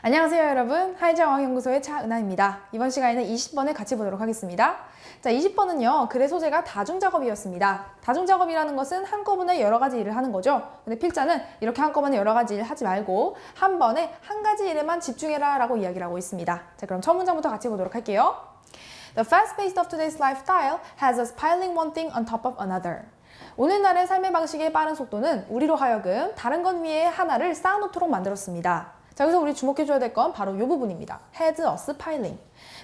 안녕하세요 여러분, 하이자어학연구소의 차은하입니다. 이번 시간에는 20번을 같이 보도록 하겠습니다. 자, 20번은요 글의 소재가 다중작업이었습니다. 다중작업이라는 것은 한꺼번에 여러 가지 일을 하는 거죠. 근데 필자는 이렇게 한꺼번에 여러 가지 일을 하지 말고 한 번에 한 가지 일에만 집중해라 라고 이야기를 하고 있습니다. 자, 그럼 첫 문장부터 같이 보도록 할게요. The fast pace of today's lifestyle has us piling one thing on top of another. 오늘날의 삶의 방식의 빠른 속도는 우리로 하여금 다른 것 위에 하나를 쌓아놓도록 만들었습니다. 자, 여기서 우리 주목해줘야 될 건 바로 이 부분입니다. has us piling.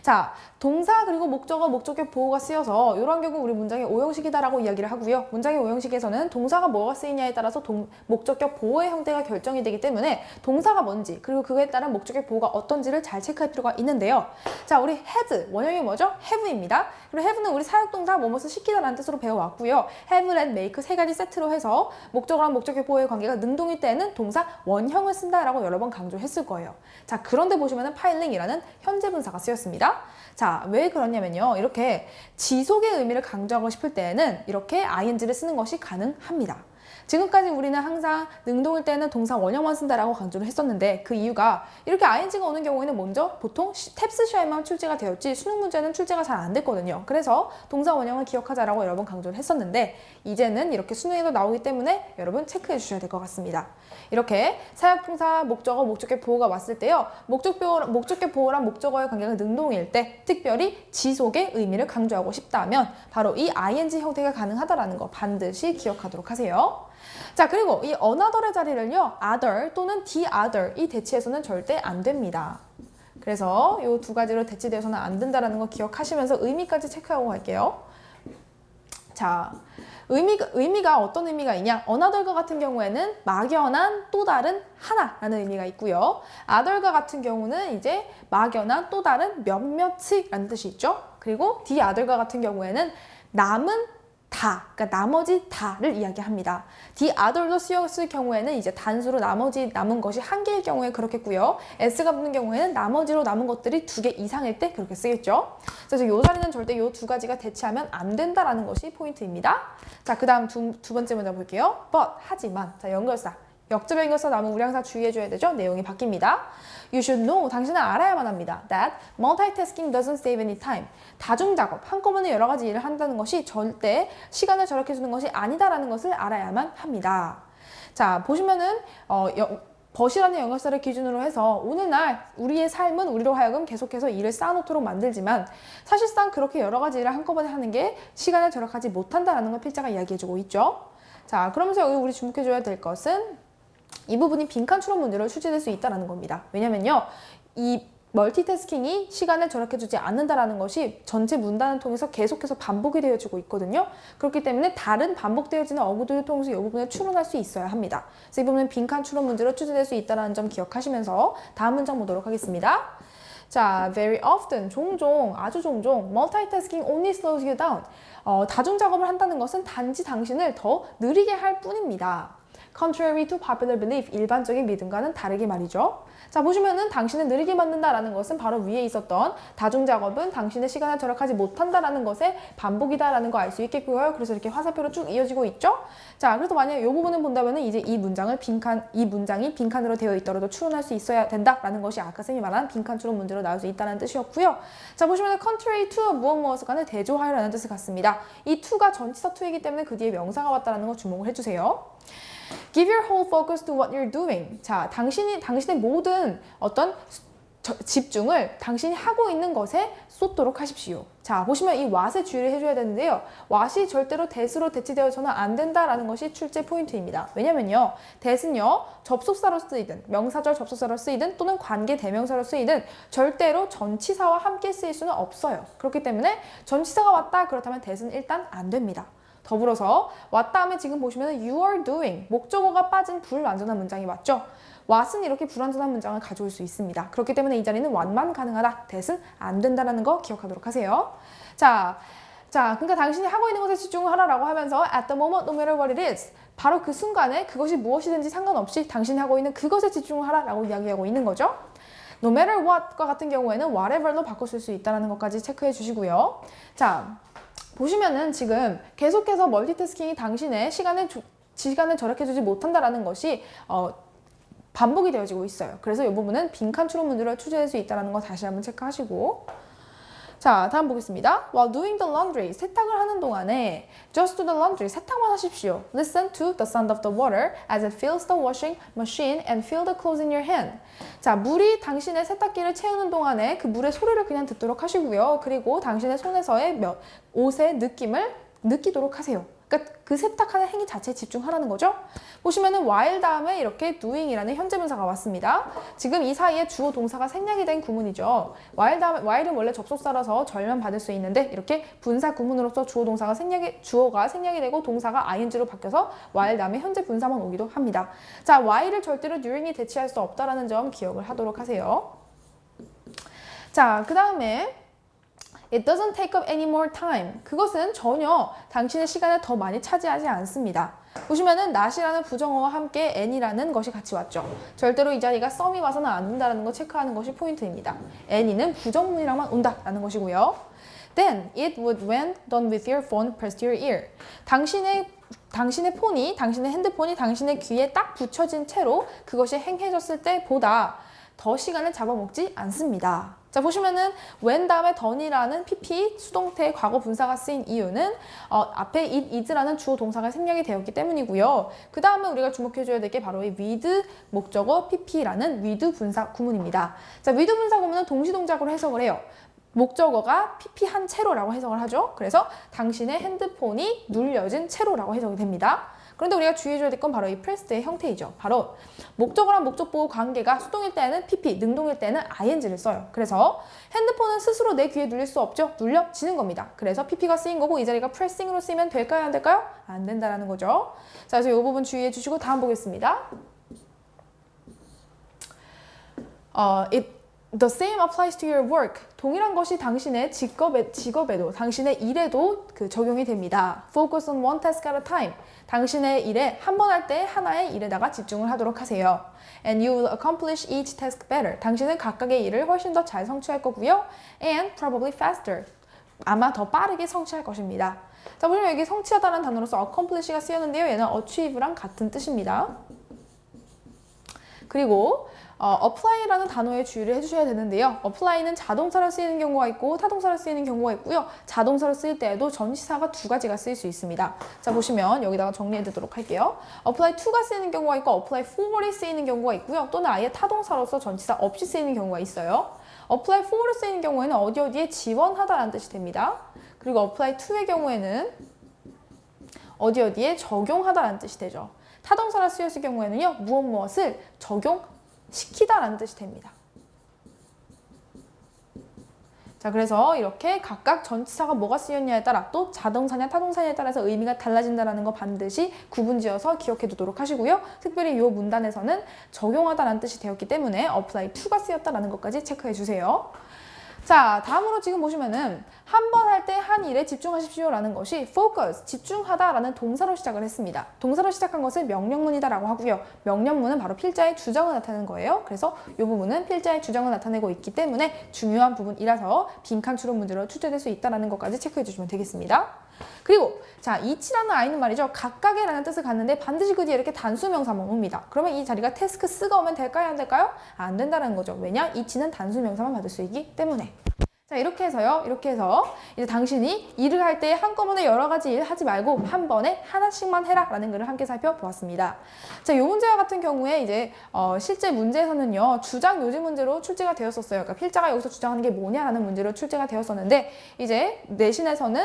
자, 동사 그리고 목적어, 목적격 보호가 쓰여서 이런 경우 우리 문장의 오형식이다라고 이야기를 하고요. 문장의 오형식에서는 동사가 뭐가 쓰이냐에 따라서 목적격 보호의 형태가 결정이 되기 때문에 동사가 뭔지 그리고 그거에 따른 목적격 보호가 어떤지를 잘 체크할 필요가 있는데요. 자, 우리 had, 원형이 뭐죠? have입니다. 그리고 have는 우리 사역동사 뭐뭐을 시키다라는 뜻으로 배워왔고요. have and make 세 가지 세트로 해서 목적어랑 목적격 보호의 관계가 능동일 때는 동사 원형을 쓴다라고 여러 번 강조했을 거예요. 자, 그런데 보시면은 piling이라는 현재 분사가 쓰였습니다. 자, 왜 그러냐면요. 이렇게 지속의 의미를 강조하고 싶을 때에는 이렇게 ing를 쓰는 것이 가능합니다. 지금까지 우리는 항상 능동일 때는 동사 원형만 쓴다라고 강조를 했었는데 그 이유가 이렇게 ing가 오는 경우에는 먼저 보통 탭스 시험에만 출제가 되었지 수능 문제는 출제가 잘 안 됐거든요. 그래서 동사 원형을 기억하자라고 여러 번 강조를 했었는데 이제는 이렇게 수능에도 나오기 때문에 여러분 체크해 주셔야 될 것 같습니다. 이렇게 사역동사, 목적어, 목적격 보호가 왔을 때요. 목적격 보호랑 목적어의 관계가 능동일 때 특별히 지속의 의미를 강조하고 싶다면 바로 이 ing 형태가 가능하다라는 거 반드시 기억하도록 하세요. 자, 그리고 이 another의 자리를요. other 또는 the other 이 대치해서는 절대 안 됩니다. 그래서 이 두 가지로 대치되어서는 안 된다는 거 기억하시면서 의미까지 체크하고 갈게요. 자, 의미가 어떤 의미가 있냐? another과 같은 경우에는 막연한 또 다른 하나라는 의미가 있고요. other과 같은 경우는 이제 막연한 또 다른 몇몇이라는 뜻이 있죠. 그리고 the other과 같은 경우에는 남은 다, 그러니까 나머지 다를 이야기합니다. the other로 쓰였을 경우에는 이제 단수로 나머지 남은 것이 한 개일 경우에 그렇겠고요. s가 붙는 경우에는 나머지로 남은 것들이 두 개 이상일 때 그렇게 쓰겠죠. 그래서 이 자리는 절대 이 두 가지가 대치하면 안 된다라는 것이 포인트입니다. 자, 그 다음 두 번째 문제 볼게요. but, 하지만. 자, 연결사. 역접의 연결사 나오면 우리 항상 주의해줘야 되죠? 내용이 바뀝니다. You should know, 당신은 알아야만 합니다. That multitasking doesn't save any time. 다중작업, 한꺼번에 여러 가지 일을 한다는 것이 절대 시간을 절약해주는 것이 아니다라는 것을 알아야만 합니다. 자, 보시면은 but이라는 연결사를 기준으로 해서 오늘날 우리의 삶은 우리로 하여금 계속해서 일을 쌓아놓도록 만들지만 사실상 그렇게 여러 가지 일을 한꺼번에 하는 게 시간을 절약하지 못한다라는 걸 필자가 이야기해주고 있죠. 자, 그러면서 여기 우리 주목해줘야 될 것은 이 부분이 빈칸 추론 문제로 출제될 수 있다는 겁니다. 왜냐면요, 이 멀티태스킹이 시간을 절약해주지 않는다라는 것이 전체 문단을 통해서 계속해서 반복이 되어지고 있거든요. 그렇기 때문에 다른 반복되어지는 어구들을 통해서 이 부분을 추론할 수 있어야 합니다. 그래서 이 부분은 빈칸 추론 문제로 출제될 수 있다는 점 기억하시면서 다음 문장 보도록 하겠습니다. 자, very often, 종종, 아주 종종, multitasking only slows you down. 다중작업을 한다는 것은 단지 당신을 더 느리게 할 뿐입니다. Contrary to popular belief, 일반적인 믿음과는 다르게 말이죠. 자, 보시면은 당신을 느리게 만든다라는 것은 바로 위에 있었던 다중작업은 당신의 시간을 절약하지 못한다라는 것의 반복이다라는 거 알 수 있겠고요. 그래서 이렇게 화살표로 쭉 이어지고 있죠. 자, 그래서 만약에 이 부분을 본다면은 이제 이 문장이 빈칸으로 되어 있더라도 추론할 수 있어야 된다라는 것이 아까 쌤이 말한 빈칸 추론 문제로 나올 수 있다는 뜻이었고요. 자, 보시면은 contrary to 무엇 간에 대조하여라는 뜻을 갖습니다. 이 to가 전치사 to이기 때문에 그 뒤에 명사가 왔다는 거 주목을 해주세요. Give your whole focus to what you're doing. 자, 당신의 모든 어떤 집중을 당신이 하고 있는 것에 쏟도록 하십시오. 자, 보시면 이 what에 주의를 해줘야 되는데요. what이 절대로 that으로 대치되어서는 안 된다라는 것이 출제 포인트입니다. 왜냐면요, that은요, 접속사로 쓰이든 명사절 접속사로 쓰이든 또는 관계 대명사로 쓰이든 절대로 전치사와 함께 쓰일 수는 없어요. 그렇기 때문에 전치사가 왔다 그렇다면 that은 일단 안 됩니다. 더불어서 왔 다음에 지금 보시면 you are doing, 목적어가 빠진 불완전한 문장이 왔죠. what은 이렇게 불완전한 문장을 가져올 수 있습니다. 그렇기 때문에 이 자리는 what만 가능하다, that은 안 된다는 거 기억하도록 하세요. 자, 그러니까 당신이 하고 있는 것에 집중하라라고 하면서 at the moment, no matter what it is, 바로 그 순간에 그것이 무엇이든지 상관없이 당신이 하고 있는 그것에 집중하라라고 이야기하고 있는 거죠. No matter what과 같은 경우에는 whatever로 바꿔쓸 수 있다는 것까지 체크해 주시고요. 자, 보시면은 지금 계속해서 멀티태스킹이 당신의 시간을 절약해주지 못한다라는 것이 반복이 되어지고 있어요. 그래서 이 부분은 빈칸 추론 문제로 출제될 수 있다는 거 다시 한번 체크하시고. 자, 다음 보겠습니다. While doing the laundry, 세탁을 하는 동안에 just do the laundry, 세탁만 하십시오. Listen to the sound of the water as it fills the washing machine and feel the clothes in your hand. 자, 물이 당신의 세탁기를 채우는 동안에 그 물의 소리를 그냥 듣도록 하시고요. 그리고 당신의 손에서의 옷의 느낌을 느끼도록 하세요. 그러니까 그 세탁하는 행위 자체에 집중하라는 거죠. 보시면은 while 다음에 이렇게 doing이라는 현재 분사가 왔습니다. 지금 이 사이에 주어 동사가 생략이 된 구문이죠. while은 원래 접속사라서 절만 받을 수 있는데 이렇게 분사 구문으로서 주어가 생략이 되고 동사가 ing로 바뀌어서 while 다음에 현재 분사만 오기도 합니다. 자, while을 절대로 during이 대체할 수 없다라는 점 기억을 하도록 하세요. 자, 그 다음에 It doesn't take up any more time. 그것은 전혀 당신의 시간을 더 많이 차지하지 않습니다. 보시면은 not이라는 부정어와 함께 any라는 것이 같이 왔죠. 절대로 이 자리가 some이 와서는 안 된다는 거 체크하는 것이 포인트입니다. any는 부정문이랑만 온다라는 것이고요. Then it would when done with your phone pressed to your ear. 당신의 핸드폰이 당신의 귀에 딱 붙여진 채로 그것이 행해졌을 때보다 더 시간을 잡아먹지 않습니다. 자, 보시면은 when 다음에 done이라는 pp 수동태 과거 분사가 쓰인 이유는 앞에 it is라는 주어 동사가 생략이 되었기 때문이고요. 그 다음에 우리가 주목해줘야 될 게 바로 이 with 목적어 pp라는 with 분사 구문입니다. 자, with 분사 구문은 동시동작으로 해석을 해요. 목적어가 pp 한 채로라고 해석을 하죠. 그래서 당신의 핸드폰이 눌려진 채로라고 해석이 됩니다. 그런데 우리가 주의해줘야 될 건 바로 이 pressed의 형태이죠. 바로 목적어랑 목적보호 관계가 수동일 때는 pp, 능동일 때는 ing를 써요. 그래서 핸드폰은 스스로 내 귀에 눌릴 수 없죠. 눌려지는 겁니다. 그래서 pp가 쓰인 거고 이 자리가 pressing으로 쓰이면 될까요? 안 될까요? 안 된다라는 거죠. 자, 그래서 이 부분 주의해 주시고 다음 보겠습니다. The same applies to your work. 동일한 것이 당신의 직업에도, 당신의 일에도 적용이 됩니다. Focus on one task at a time. 당신의 일에 한 번 할 때 하나의 일에다가 집중을 하도록 하세요. And you will accomplish each task better. 당신은 각각의 일을 훨씬 더 잘 성취할 거고요. And probably faster. 아마 더 빠르게 성취할 것입니다. 자, 보시면 여기 성취하다라는 단어로서 accomplish가 쓰였는데요. 얘는 achieve랑 같은 뜻입니다. 그리고 apply라는 단어에 주의를 해주셔야 되는데요. apply는 자동사로 쓰이는 경우가 있고 타동사로 쓰이는 경우가 있고요. 자동사로 쓰일 때에도 전치사가 두 가지가 쓰일 수 있습니다. 자, 보시면 여기다가 정리해 두도록 할게요. apply to가 쓰이는 경우가 있고 apply for이 쓰이는 경우가 있고요. 또는 아예 타동사로서 전치사 없이 쓰이는 경우가 있어요. apply for로 쓰이는 경우에는 어디에 지원하다라는 뜻이 됩니다. 그리고 apply to의 경우에는 어디에 적용하다라는 뜻이 되죠. 타동사로 쓰였을 경우에는요. 무엇을 적용시키다라는 뜻이 됩니다. 자, 그래서 이렇게 각각 전치사가 뭐가 쓰였냐에 따라 또 자동사냐 타동사냐에 따라서 의미가 달라진다는 거 반드시 구분지어서 기억해 두도록 하시고요. 특별히 이 문단에서는 적용하다라는 뜻이 되었기 때문에 apply to가 쓰였다라는 것까지 체크해 주세요. 자, 다음으로 지금 보시면은 한 번 할 때 한 일에 집중하십시오라는 것이 focus, 집중하다라는 동사로 시작을 했습니다. 동사로 시작한 것을 명령문이다라고 하고요. 명령문은 바로 필자의 주장을 나타내는 거예요. 그래서 이 부분은 필자의 주장을 나타내고 있기 때문에 중요한 부분이라서 빈칸 추론 문제로 출제될 수 있다는 것까지 체크해 주시면 되겠습니다. 그리고 자, each라는 i는 말이죠. 각각의 라는 뜻을 갖는데 반드시 그 뒤에 이렇게 단수명사만 옵니다. 그러면 이 자리가 task 쓰가 오면 될까요? 안 될까요? 안 된다는 거죠. 왜냐? each는 단수명사만 받을 수 있기 때문에. 자, 이렇게 해서 이제 당신이 일을 할 때 한꺼번에 여러 가지 일 하지 말고 한 번에 하나씩만 해라 라는 글을 함께 살펴보았습니다. 자, 이 문제와 같은 경우에 이제 실제 문제에서는요, 주장 요지 문제로 출제가 되었었어요. 그러니까 필자가 여기서 주장하는 게 뭐냐라는 문제로 출제가 되었었는데 이제 내신에서는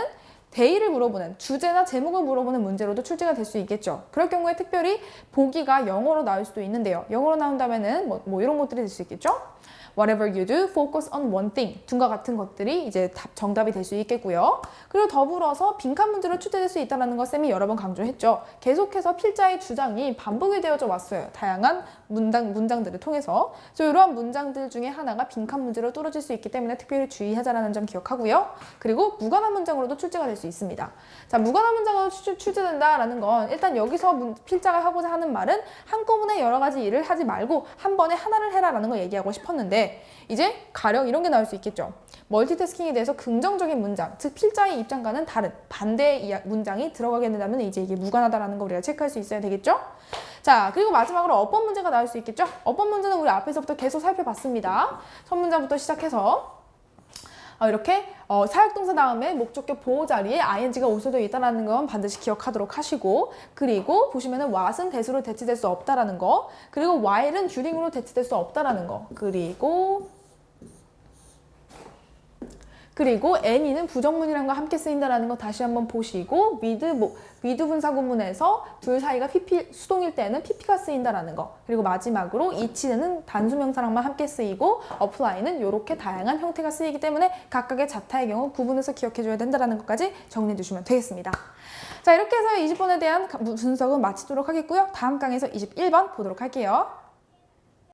대의를 물어보는, 주제나 제목을 물어보는 문제로도 출제가 될 수 있겠죠. 그럴 경우에 특별히 보기가 영어로 나올 수도 있는데요. 영어로 나온다면은 뭐 이런 것들이 될 수 있겠죠. Whatever you do, focus on one thing. 등과 같은 것들이 이제 정답이 될 수 있겠고요. 그리고 더불어서 빈칸 문제로 출제될 수 있다는 것 쌤이 여러 번 강조했죠. 계속해서 필자의 주장이 반복이 되어져 왔어요. 다양한 문장들을 통해서. 그래서 이러한 문장들 중에 하나가 빈칸 문제로 뚫어질 수 있기 때문에 특별히 주의하자라는 점 기억하고요. 그리고 무관한 문장으로도 출제가 될 수 수 있습니다. 자, 무관한 문장으로 출제된다라는 건 일단 여기서 필자가 하고자 하는 말은 한꺼번에 여러 가지 일을 하지 말고 한 번에 하나를 해라라는 걸 얘기하고 싶었는데 이제 가령 이런 게 나올 수 있겠죠. 멀티태스킹에 대해서 긍정적인 문장, 즉 필자의 입장과는 다른 반대의 문장이 들어가게 된다면 이제 이게 무관하다라는 걸 우리가 체크할 수 있어야 되겠죠. 자, 그리고 마지막으로 어법 문제가 나올 수 있겠죠. 어법 문제는 우리 앞에서부터 계속 살펴봤습니다. 첫 문장부터 시작해서 이렇게 사역동사 다음에 목적격 보호 자리에 ing가 올소되어 있다는 건 반드시 기억하도록 하시고, 그리고 보시면은 what은 대수로 대체될 수 없다라는 거, 그리고 while은 주링으로 대체될 수 없다라는 거, 그리고 any는 부정문이랑과 함께 쓰인다라는 거 다시 한번 보시고, with 분사 구문에서 둘 사이가 수동일 때는 pp가 쓰인다라는 거, 그리고 마지막으로 each는 단수명사랑만 함께 쓰이고 apply는 이렇게 다양한 형태가 쓰이기 때문에 각각의 자타의 경우 구분해서 기억해줘야 된다는 것까지 정리해 주시면 되겠습니다. 자, 이렇게 해서 20번에 대한 분석은 마치도록 하겠고요. 다음 강에서 21번 보도록 할게요.